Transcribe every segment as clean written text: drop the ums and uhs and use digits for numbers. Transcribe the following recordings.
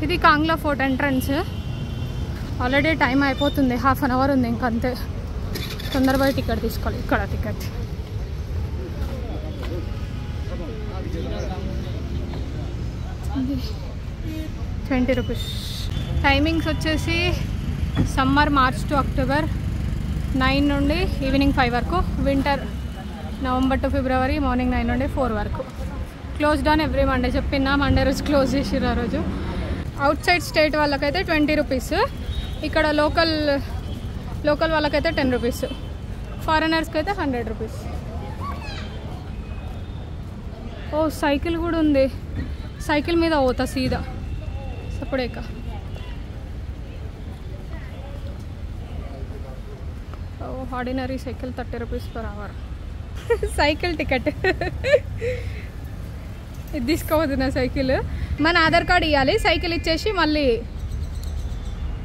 ఇది Kangla fort entrance. Already time అయిపోతుంది, half an hour ఉంది ఇంకంతే. తొందరగా టికెట్ తీసుకోవాలి. ఇక్కడ టికెట్ ₹20. టైమింగ్స్ వచ్చేసి సమ్మర్ మార్చ్ టు అక్టోబర్ 9 నుండి ఈవినింగ్ 5 వరకు. Winter November to February morning 9 నుండి 4 వరకు. Closed on every Monday. చెప్పిన మండే రోజు క్లోజ్ చేసిర్రు ఆ రోజు. అవుట్ సైడ్ స్టేట్ వాళ్ళకైతే ₹20. ఇక్కడ లోకల్ వాళ్ళకైతే ₹10. ఫారినర్స్కి అయితే ₹100. ఓ సైకిల్ కూడా ఉంది. సైకిల్ మీద పోతా సీదా సపడేక. Ordinary cycle ₹30 per hour. Cycle ticket ఇది తీసుకోవద్దు నా సైకిల్. మన ఆధార్ కార్డ్ ఇవ్వాలి, సైకిల్ ఇచ్చేసి మళ్ళీ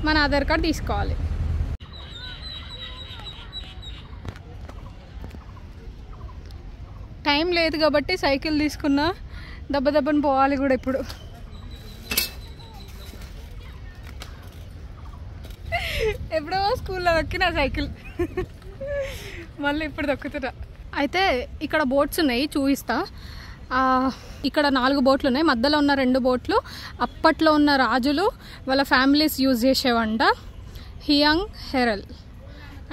మన ఆధార్ కార్డ్ తీసుకోవాలి. టైం లేదు కాబట్టి సైకిల్ తీసుకున్నా. దెబ్బని పోవాలి కూడా. ఇప్పుడు ఎప్పుడో స్కూల్లో దొక్కిన సైకిల్, మళ్ళీ ఇప్పుడు దొక్కుతున్నా. అయితే ఇక్కడ బోట్స్ ఉన్నాయి, చూపిస్తా. ఇక్కడ 4 బోట్లు ఉన్నాయి. మధ్యలో ఉన్న 2 బోట్లు అప్పట్లో ఉన్న రాజులు వాళ్ళ ఫ్యామిలీస్ యూజ్ చేసేవంట. Hiyang Hiren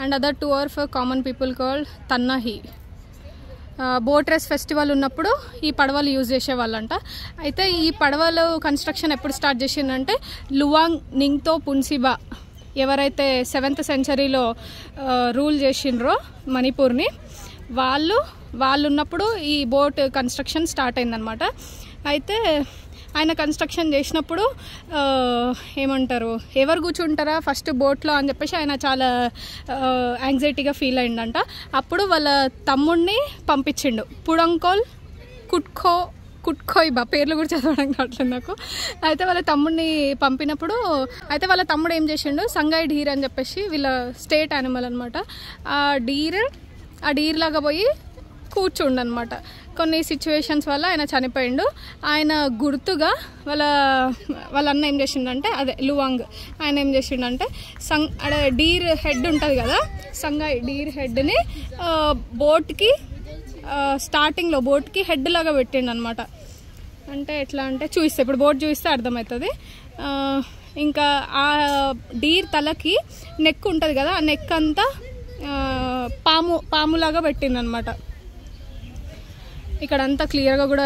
and other 2 are for common people called తన్నహి. బోట్ రేస్ ఫెస్టివల్ ఉన్నప్పుడు ఈ పడవలు యూజ్ చేసేవాళ్ళంట. అయితే ఈ పడవలు కన్స్ట్రక్షన్ ఎప్పుడు స్టార్ట్ చేసిందంటే లువాంగ్ నింగ్తో పున్సిబా ఎవరైతే 7th centuryలో రూల్ చేసిండ్రో మణిపూర్ని, వాళ్ళు ఉన్నప్పుడు ఈ బోట్ కన్స్ట్రక్షన్ స్టార్ట్ అయిందనమాట. అయితే ఆయన కన్స్ట్రక్షన్ చేసినప్పుడు ఏమంటారు, ఎవరు కూర్చుంటారా ఫస్ట్ బోట్లో అని చెప్పేసి ఆయన చాలా యాంగ్జైటీగా ఫీల్ అయిందంట. అప్పుడు వాళ్ళ తమ్ముడిని పంపించిండు. పుడంకోల్ కుట్కోయిబా, పేర్లు కూడా చదవడం కావట్లేదు నాకు. అయితే వాళ్ళ తమ్ముడిని పంపినప్పుడు అయితే వాళ్ళ తమ్ముడు ఏం చేసిండు, సంగాయి డీర్ అని చెప్పేసి వీళ్ళ స్టేట్ యానిమల్ అనమాట. ఆ డీర్ లాగా పోయి కూర్చుండనమాట. కొన్ని సిచ్యువేషన్స్ వల్ల ఆయన చనిపోయిండు. ఆయన గుర్తుగా వాళ్ళ అన్న ఏం చేసిండంటే, అదే లువాంగ్, ఆయన ఏం చేసిండంటే డీర్ హెడ్ ఉంటుంది కదా, సంగాయి డీర్ హెడ్ని బోట్కి స్టార్టింగ్లో బోట్కి హెడ్ లాగా పెట్టిండు అనమాట. అంటే ఎట్లా అంటే చూపిస్తే, ఇప్పుడు బోట్ చూపిస్తే అర్థమవుతుంది. ఇంకా ఆ డీర్ తలకి నెక్ ఉంటుంది కదా, ఆ నెక్ అంతా పాములాగా పెట్టిండు అనమాట. ఇక్కడ అంతా క్లియర్గా కూడా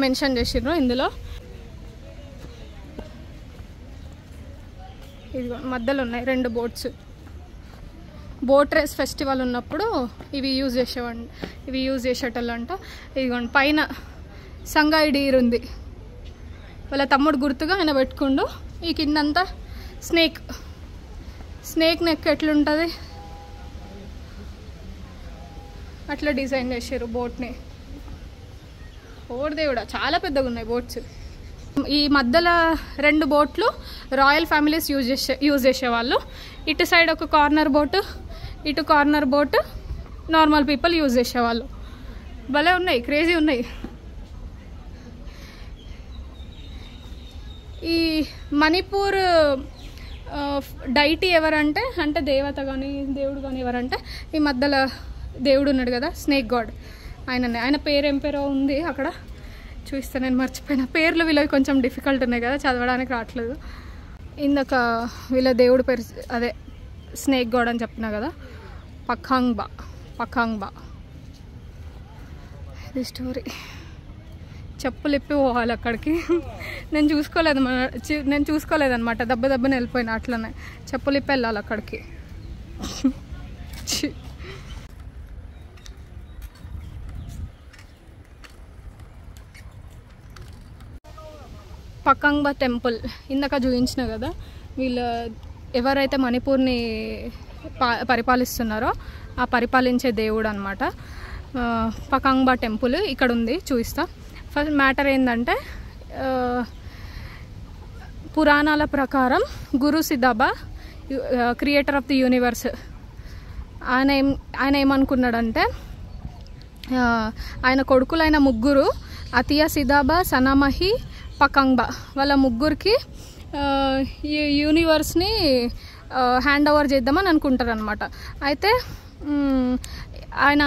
మెన్షన్ చేసిండ్రు ఇందులో. ఇది మధ్యలో ఉన్నాయి 2 బోట్స్. బోట్ రేస్ ఫెస్టివల్ ఉన్నప్పుడు ఇవి యూజ్ చేసేటోళ్ళు అంట. ఇదిగోండి పైన సంగాయి డీర్ ఉంది, వాళ్ళ తమ్ముడు గుర్తుగా ఆయన పెట్టుకుండు. ఈ కిందంతా స్నేక్ నెక్ ఎట్లుంటుంది అట్లా డిజైన్ చేసారు బోట్ని. ఓడిదేవుడా, చాలా పెద్దగా ఉన్నాయి బోట్స్. ఈ మధ్యలో 2 బోట్లు రాయల్ ఫ్యామిలీస్ యూజ్ చేసేవాళ్ళు. ఇటు సైడ్ ఒక కార్నర్ బోటు, ఇటు corner boat normal people use చేసేవాళ్ళు. భలే ఉన్నాయి, క్రేజీ ఉన్నాయి. ఈ మణిపూర్ డైటీ ఎవరంటే, అంటే దేవత కానీ దేవుడు కానీ ఎవరంటే, ఈ మధ్యలో దేవుడు ఉన్నాడు కదా, స్నేక్ గాడ్, ఆయన పేరు ఏం పేరో ఉంది అక్కడ, చూస్తే నేను మర్చిపోయిన. పేర్లు వీళ్ళవి కొంచెం డిఫికల్ట్ ఉన్నాయి కదా, చదవడానికి రావట్లేదు. ఇందాక వీళ్ళ దేవుడు పేరు అదే స్నేక్ గాడ్ అని చెప్పినా కదా, పఖాంగ్బా. ఇది స్టోరీ. చెప్పులు ఇప్పి పోవాలి అక్కడికి. నేను చూసుకోలేదన్నమాట, దెబ్బని వెళ్ళిపోయినా. అట్లనే చెప్పులు ఇప్పి వెళ్ళాలి అక్కడికి. పఖాంగ్బా టెంపుల్ ఇందాక చూపించిన కదా, వీళ్ళు ఎవరైతే మణిపూర్ని పరిపాలిస్తున్నారో ఆ పరిపాలించే దేవుడు అనమాట. పఖాంగ్బా టెంపుల్ ఇక్కడ ఉంది, చూపిస్తా. ఫస్ట్ మ్యాటర్ ఏంటంటే, పురాణాల ప్రకారం గురు సిదాబా, క్రియేటర్ ఆఫ్ ది యూనివర్స్, ఆయన ఏమనుకున్నాడంటే, ఆయన కొడుకులైన 3 అతియా సిదాబా, సనామహి, పఖాంగ్బా, వాళ్ళ 3కి ఈ యూనివర్స్ని హ్యాండ్ ఓవర్ చేద్దామని అనుకుంటారు అనమాట. అయితే ఆయన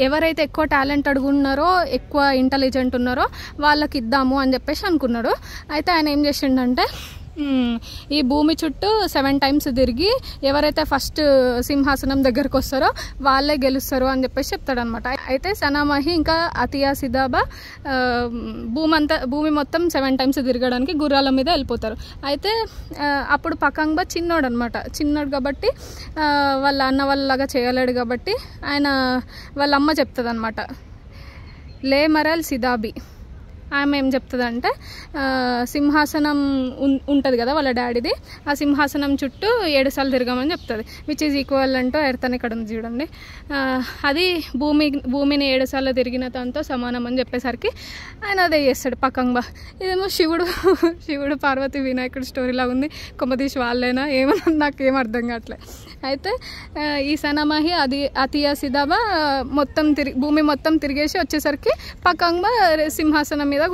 ఎవరైతే ఎక్కువ టాలెంటెడ్గా ఉన్నారో, ఎక్కువ ఇంటెలిజెంట్ ఉన్నారో వాళ్ళకి ఇద్దాము అని చెప్పేసి అనుకున్నాడు. అయితే ఆయన ఏం చేసిండంటే ఈ భూమి చుట్టూ 7 times తిరిగి ఎవరైతే ఫస్ట్ సింహాసనం దగ్గరకు వస్తారో వాళ్ళే గెలుస్తారు అని చెప్పేసి చెప్తాడనమాట. అయితే సనామహి ఇంకా అతియా సిదాబా భూమి మొత్తం 7 times తిరగడానికి గుర్రాల మీద వెళ్ళిపోతారు. అయితే అప్పుడు పకంబా చిన్నోడు అనమాట. చిన్నోడు కాబట్టి వాళ్ళ అన్న వాళ్ళలాగా చేయలేడు కాబట్టి ఆయన వాళ్ళ అమ్మ చెప్తుంది అనమాట, లే మరల్ సిదాబి. ఆమె ఏం చెప్తుందంటే సింహాసనం ఉంటుంది కదా వాళ్ళ డాడీది, ఆ సింహాసనం చుట్టూ 7 సార్లు తిరగమని చెప్తుంది. Which is equal to earth అని ఇక్కడ ఉంది చూడండి. అది భూమిని 7 సార్లు తిరిగిన దాంతో సమానం అని చెప్పేసరికి ఆయన అదే చేస్తాడు పకంబా. ఇదేమో శివుడు పార్వతి వినాయకుడు స్టోరీలా ఉంది. కొమ్మదీసి వాళ్ళైనా ఏమన్నా నాకేం అర్థం కావట్లే. అయితే ఈ సనామహి అతియా సిదాబా భూమి మొత్తం తిరిగేసి వచ్చేసరికి పకంబా సింహాసనం మీద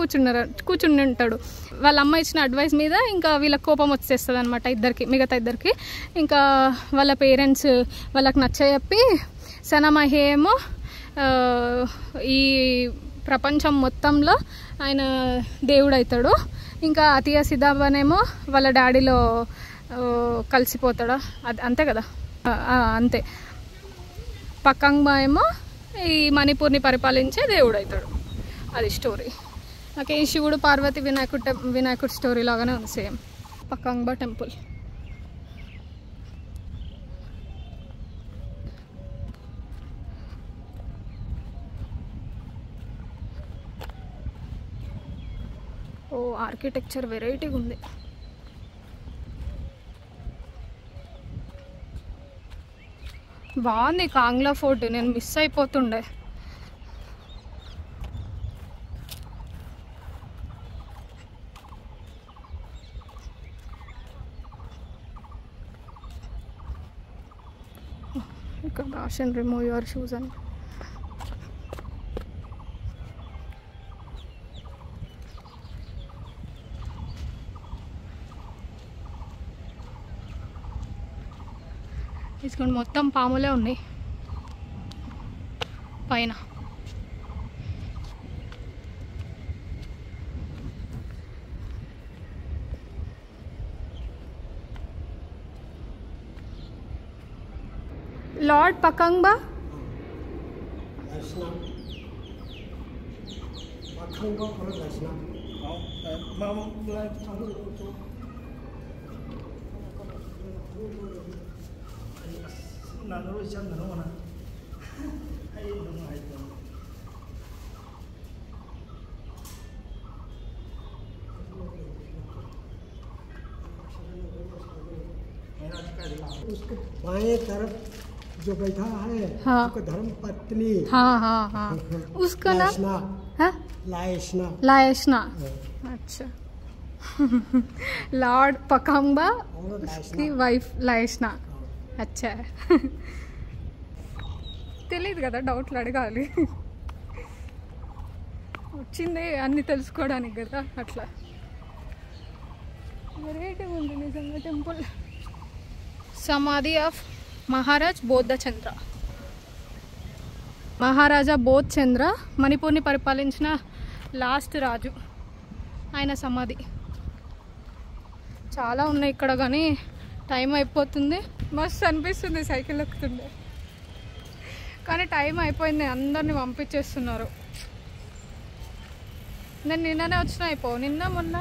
కూర్చుని ఉంటాడు. వాళ్ళ అమ్మ ఇచ్చిన అడ్వైస్ మీద ఇంకా వీళ్ళకి కోపం వచ్చేస్తుంది అనమాట మిగతా ఇద్దరికి. ఇంకా వాళ్ళ పేరెంట్స్ వాళ్ళకి నచ్చజెప్పి సనామహి ఏమో ఈ ప్రపంచం మొత్తంలో ఆయన దేవుడు అవుతాడు. ఇంకా అతియా సిదాబానేమో వాళ్ళ డాడీలో కలిసిపోతాడా, అది అంతే కదా, అంతే. పకంబా ఏమో ఈ మణిపూర్ని పరిపాలించే దేవుడు అవుతాడు. అది స్టోరీ. నాకే శివుడు పార్వతి వినాయకుడు స్టోరీ లాగానే ఉంది సేమ్. పకంబా టెంపుల్. ఓ ఆర్కిటెక్చర్ వెరైటీగా ఉంది. బాగుంది కాంగ్లా ఫోర్ట్. నేను మిస్ అయిపోతుండే. ఇక్కడ రాషన్ రిమూవ్ యువర్ షూస్ అని. తీసుకొని మొత్తం పాములే ఉన్నాయి పైన. Lord Pakangba? उसके बाएं तरफ जो बैठा है हाँ। उसको धर्म पत्नी। हाँ हाँ हाँ उसका नाम लायशना। लायशना। अच्छा लॉर्ड पकांबा उसकी वाइफ लायशना. अच्छा తెలియదు కదా, డౌట్లు అడగాలి. వచ్చింది అన్ని తెలుసుకోవడానికి కదా, అట్లా వెరైటీ ఉంది నిజంగా టెంపుల్. సమాధి ఆఫ్ మహారాజ్ బోధచంద్ర. మహారాజా బోధ్ చంద్ర మణిపూర్ని పరిపాలించిన లాస్ట్ రాజు, ఆయన సమాధి. చాలా ఉన్నాయి ఇక్కడ కానీ టైం అయిపోతుంది. మస్తు అనిపిస్తుంది సైకిల్ ఎక్కుతుండే, కానీ టైం అయిపోయింది. అందరిని పంపించేస్తున్నారు. నేను నిన్ననే వచ్చిన నిన్న మొన్న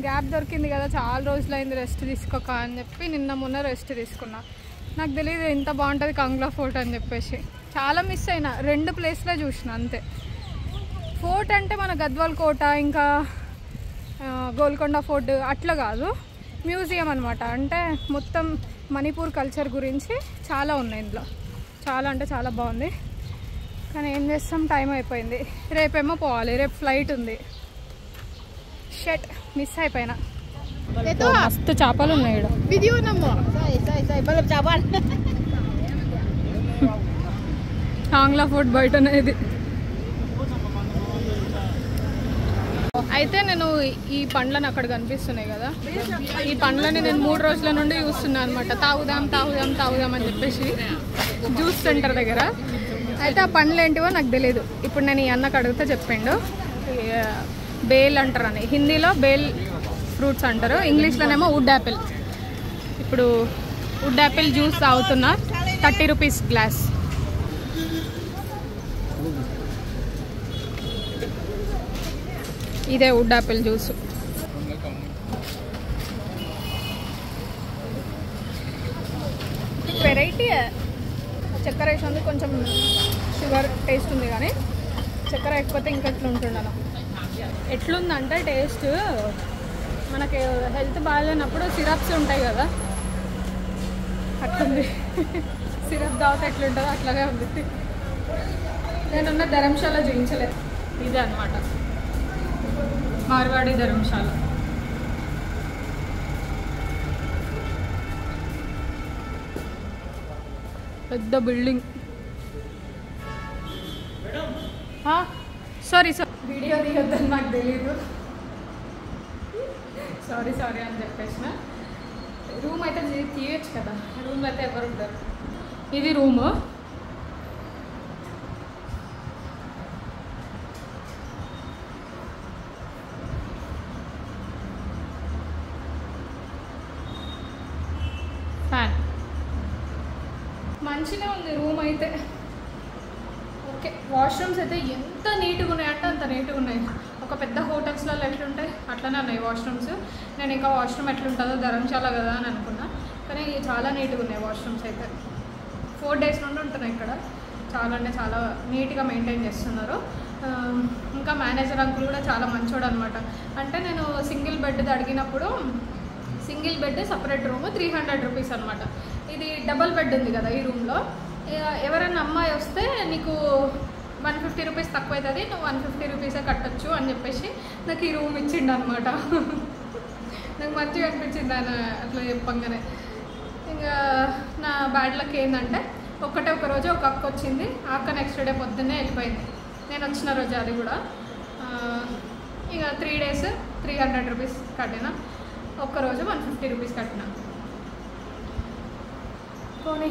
గ్యాప్ దొరికింది కదా, చాలా రోజులైంది రెస్ట్ తీసుకోక అని చెప్పి నిన్న మొన్న రెస్ట్ తీసుకున్నా. నాకు తెలియదు ఎంత బాగుంటుంది కాంగ్లా ఫోర్ట్ అని చెప్పేసి. చాలా మిస్ అయినా, 2 ప్లేస్లే చూసిన అంతే. ఫోర్ట్ అంటే మన గద్వాల్ కోట ఇంకా గోల్కొండ ఫోర్ట్ అట్లా కాదు, మ్యూజియం అనమాట. అంటే మొత్తం మణిపూర్ కల్చర్ గురించి చాలా ఉన్నాయి ఇందులో. చాలా అంటే చాలా బాగుంది. కానీ ఏం చేస్తాం, టైం అయిపోయింది. రేపేమో పోవాలి, రేపు ఫ్లైట్ ఉంది. షట్ మిస్ అయిపోయినా. మస్తు చేపలు ఉన్నాయి ఇక్కడ. కాంగ్లా ఫోర్ట్ బయటనే ఇది. అయితే నేను ఈ పండ్లను అక్కడ కనిపిస్తున్నాయి కదా, ఈ పండ్లని నేను 3 రోజుల నుండి చూస్తున్నాను అనమాట. తాగుదాం అని చెప్పేసి జ్యూస్ సెంటర్ దగ్గర. అయితే ఆ పండ్లు ఏంటివో నాకు తెలియదు. ఇప్పుడు నేను ఈ అన్నకు అడిగితే చెప్పిండు బేల్ అంటారని. హిందీలో బేల్ ఫ్రూట్స్ అంటారు, ఇంగ్లీష్లోనేమో వుడ్ యాపిల్. ఇప్పుడు వుడ్ యాపిల్ జ్యూస్ తాగుతున్నా, 30 రూపీస్ గ్లాస్. ఇదే వుడ్ యాపిల్ జ్యూస్. వెరైటీ చక్కెర వేసింది, కొంచెం షుగర్ టేస్ట్ ఉంది, కానీ చక్కెర వేయకపోతే ఇంకా ఎట్లుంటుండను. ఎట్లుందంటే టేస్ట్ మనకి హెల్త్ బాగాలేనప్పుడు సిరప్స్ ఉంటాయి కదా, అట్లుంది. సిరప్ తాగితే ఎట్లుంటుందో అట్లాగే ఉంది. నేనున్న ధర్మశాల చూపించలేదు, ఇదే అనమాట మార్వాడి ధర్మశాల. పెద్ద బిల్డింగ్. సారీ వీడియో తీయొద్దని నాకు తెలీదు, సారీ అని చెప్పేసిన. రూమ్ అయితే తీయచ్చు కదా, రూమ్ అయితే ఎవరు ఉంటారు. ఇది రూము. ఫ్యాన్ మంచిగా ఉంది రూమ్ అయితే. ఓకే, వాష్రూమ్స్ అయితే ఎంత నీట్గా ఉన్నాయంటే అంత నీట్గా ఉన్నాయి. ఒక పెద్ద హోటల్స్లలో ఎట్లుంటాయి అట్లనే ఉన్నాయి వాష్రూమ్స్. నేను ఇంకా వాష్రూమ్ ఎట్లుంటుందో ధర్మశాల కదా అని అనుకున్నా, కానీ చాలా నీట్గా ఉన్నాయి వాష్రూమ్స్ అయితే. 4 days నుండి ఉంటున్నాయి ఇక్కడ. చాలా అంటే చాలా నీట్గా మెయింటైన్ చేస్తున్నారు. ఇంకా మేనేజర్ అంకుల్ కూడా చాలా మంచోడు అనమాట. అంటే నేను సింగిల్ బెడ్ అడిగినప్పుడు, single bed separate room 300 rupees అనమాట. ఇది డబల్ బెడ్ ఉంది కదా ఈ రూమ్లో. ఎవరైనా అమ్మాయి వస్తే నీకు 150 రూపీస్ తక్కువ అవుతుంది, నువ్వు 150 రూపీసే కట్టచ్చు అని చెప్పేసి నాకు ఈ రూమ్ ఇచ్చిండు అనమాట. నాకు మంచిగా అనిపించింది ఆయన అట్లా చెప్పంగానే. ఇంకా నా బ్యాడ్ లక్ ఏంటంటే ఒక రోజు ఒక అక్క వచ్చింది, ఆ అక్క నెక్స్ట్ డే పొద్దున్నే వెళ్ళిపోయింది. నేను వచ్చిన రోజు అది కూడా. ఇక 3 days 300 రూపీస్ కట్టిన, ఒక్కరోజు 150 రూపీస్ కట్టిన. పోనీ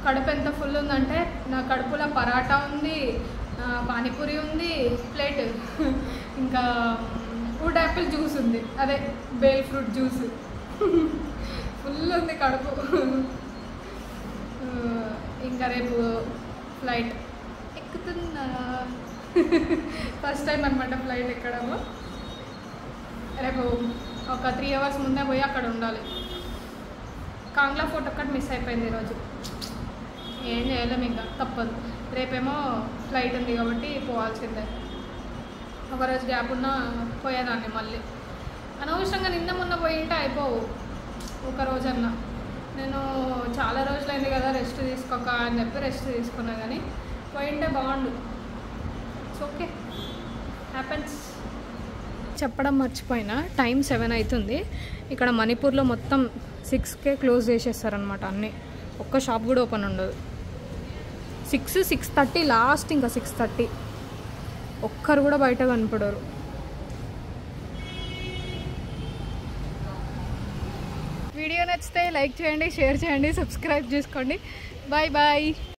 కడుపు ఎంత ఫుల్ ఉందంటే, నా కడుపులో పరాటా ఉంది, పానీపూరి ఉంది ప్లేట్, ఇంకా వుడ్ యాపిల్ జ్యూస్ ఉంది, అదే బేల్ ఫ్రూట్ జ్యూస్. ఫుల్ ఉంది కడుపు. ఇంకా రేపు ఫ్లైట్ ఎక్కుతున్నా. ఫస్ట్ టైం అనమాట ఫ్లైట్ ఎక్కడము. రేపు ఒక 3 hours ముందే పోయి అక్కడ ఉండాలి. కాంగ్లా ఫోర్ట్ ఒక్కటి మిస్ అయిపోయింది ఈరోజు. ఏం చేయలేము, ఇంకా తప్పదు. రేపేమో ఫ్లైట్ ఉంది కాబట్టి పోవాల్సిందే. ఒకరోజు గ్యాప్ ఉన్నా పోయేదాన్ని మళ్ళీ. అనవసరంగా నిన్న మొన్న పోయింటే అయిపోవు ఒక రోజన్నా. నేను చాలా రోజులైంది కదా రెస్ట్ తీసుకోక అని చెప్పి రెస్ట్ తీసుకున్నా, కానీ పోయింటే బాగుండు. It's okay, happens. చెప్పడం మర్చిపోయినా, టైం 7 అవుతుంది. ఇక్కడ మణిపూర్లో మొత్తం 6కే క్లోజ్ చేసేస్తారనమాట అన్నీ. ఒక్క షాప్ కూడా ఓపెన్ ఉండదు. 6-6:30 లాస్ట్, ఇంకా 6:30. ఒక్కరు కూడా బయట కనపడరు. వీడియో నచ్చితే లైక్ చేయండి, షేర్ చేయండి, సబ్స్క్రైబ్ చేసుకోండి. Bye bye.